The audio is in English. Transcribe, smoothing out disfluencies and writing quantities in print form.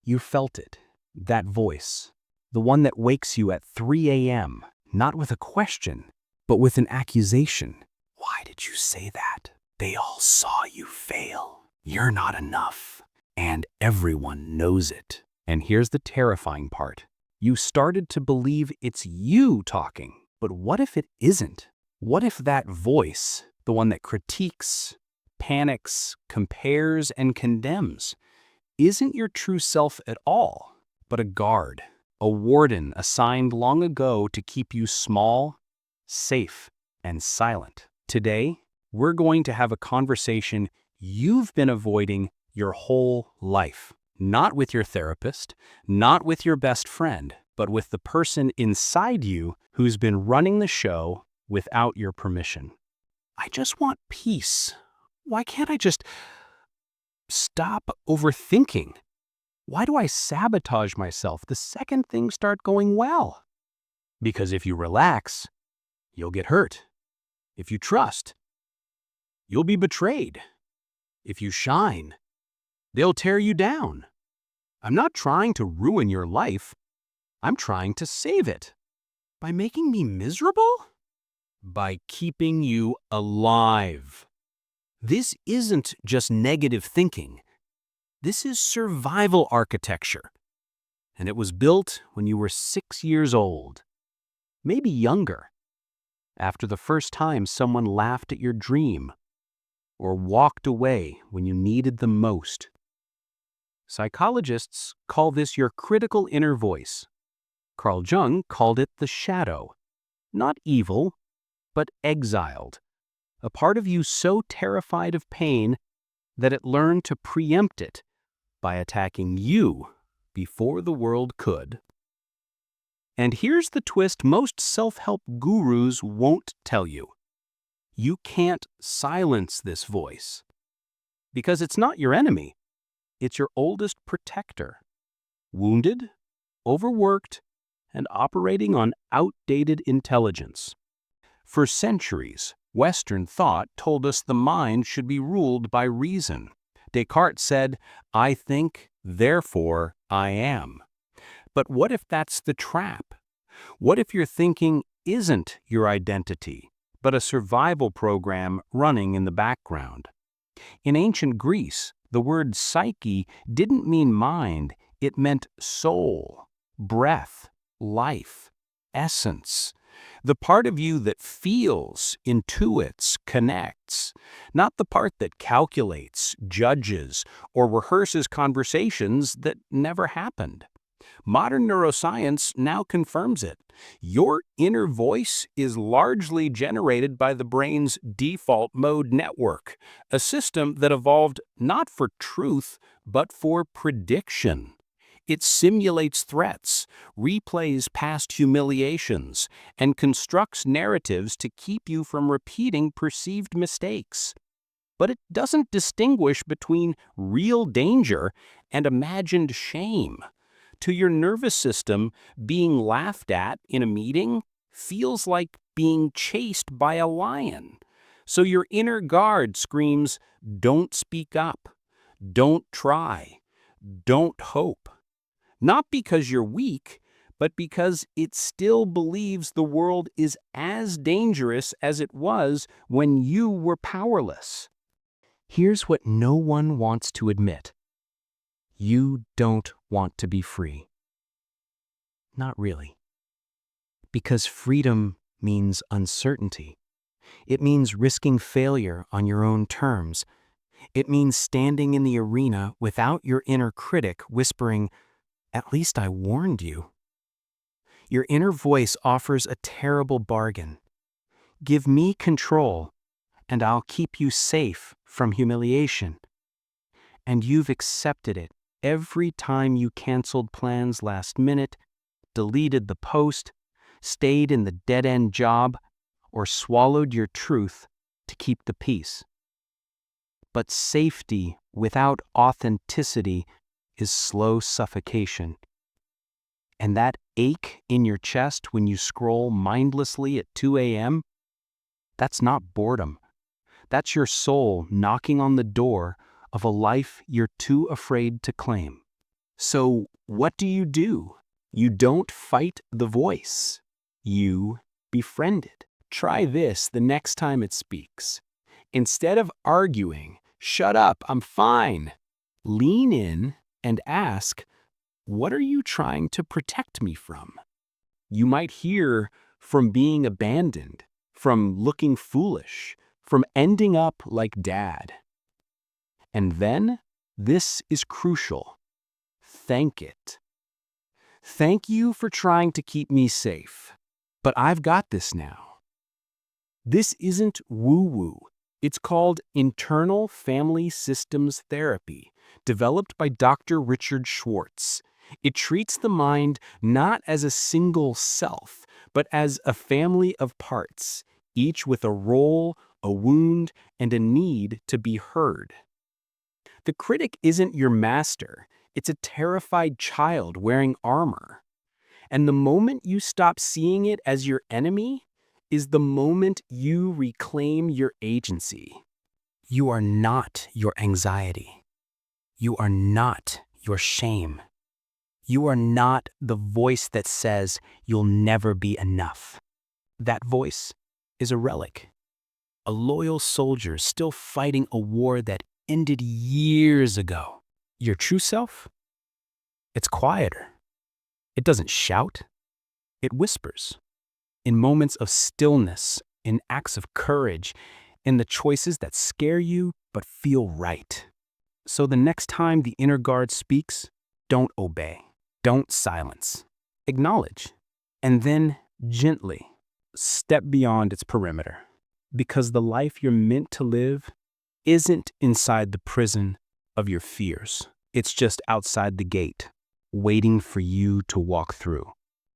You felt it, that voice, the one that wakes you at 3 a.m., not with a question, but with an accusation. Why did you say that? They all saw you fail. You're not enough. And everyone knows it. And here's the terrifying part. You started to believe it's you talking. But what if it isn't? What if that voice, the one that critiques, panics, compares, and condemns, isn't your true self at all, but a guard, a warden assigned long ago to keep you small, safe, and silent? Today, we're going to have a conversation you've been avoiding your whole life. Not with your therapist, not with your best friend, but with the person inside you who's been running the show without your permission. I just want peace. Why can't I just stop overthinking? Why do I sabotage myself the second things start going well? Because if you relax, you'll get hurt. If you trust, you'll be betrayed. If you shine, they'll tear you down. I'm not trying to ruin your life. I'm trying to save it. By making me miserable? By keeping you alive. This isn't just negative thinking. This is survival architecture. And it was built when you were 6 years old, maybe younger, after the first time someone laughed at your dream or walked away when you needed them most. Psychologists call this your critical inner voice. Carl Jung called it the shadow. Not evil, but exiled. A part of you so terrified of pain that it learned to preempt it by attacking you before the world could. And here's the twist most self-help gurus won't tell you. You can't silence this voice. Because it's not your enemy. It's your oldest protector. Wounded, overworked, and operating on outdated intelligence. For centuries, Western thought told us the mind should be ruled by reason. Descartes said, "I think, therefore I am." But what if that's the trap? What if your thinking isn't your identity, but a survival program running in the background? In ancient Greece, the word psyche didn't mean mind, it meant soul, breath, life, essence. The part of you that feels, intuits, connects, not the part that calculates, judges, or rehearses conversations that never happened. Modern neuroscience now confirms it. Your inner voice is largely generated by the brain's default mode network, a system that evolved not for truth, but for prediction. It simulates threats, replays past humiliations, and constructs narratives to keep you from repeating perceived mistakes. But it doesn't distinguish between real danger and imagined shame. To your nervous system, being laughed at in a meeting feels like being chased by a lion. So your inner guard screams, "Don't speak up, don't try, don't hope." Not because you're weak, but because it still believes the world is as dangerous as it was when you were powerless. Here's what no one wants to admit. You don't want to be free. Not really. Because freedom means uncertainty. It means risking failure on your own terms. It means standing in the arena without your inner critic whispering, "At least I warned you." Your inner voice offers a terrible bargain. Give me control, and I'll keep you safe from humiliation. And you've accepted it every time you canceled plans last minute, deleted the post, stayed in the dead-end job, or swallowed your truth to keep the peace. But safety without authenticity is slow suffocation. And that ache in your chest when you scroll mindlessly at 2 a.m., that's not boredom. That's your soul knocking on the door of a life you're too afraid to claim. So what do? You don't fight the voice. You befriend it. Try this the next time it speaks. Instead of arguing, "Shut up, I'm fine," lean in and ask, "What are you trying to protect me from?" You might hear, "From being abandoned, from looking foolish, from ending up like dad." And then, this is crucial. Thank it. "Thank you for trying to keep me safe, but I've got this now." This isn't woo-woo. It's called internal family systems therapy, developed by Dr. Richard Schwartz. It treats the mind not as a single self, but as a family of parts, each with a role, a wound, and a need to be heard. The critic isn't your master. It's a terrified child wearing armor. And the moment you stop seeing it as your enemy is the moment you reclaim your agency. You are not your anxiety. You are not your shame. You are not the voice that says you'll never be enough. That voice is a relic, a loyal soldier still fighting a war that ended years ago. Your true self? It's quieter. It doesn't shout. It whispers. In moments of stillness, in acts of courage, in the choices that scare you but feel right. So the next time the inner guard speaks, don't obey. Don't silence. Acknowledge. And then, gently, step beyond its perimeter. Because the life you're meant to live isn't inside the prison of your fears. It's just outside the gate, waiting for you to walk through.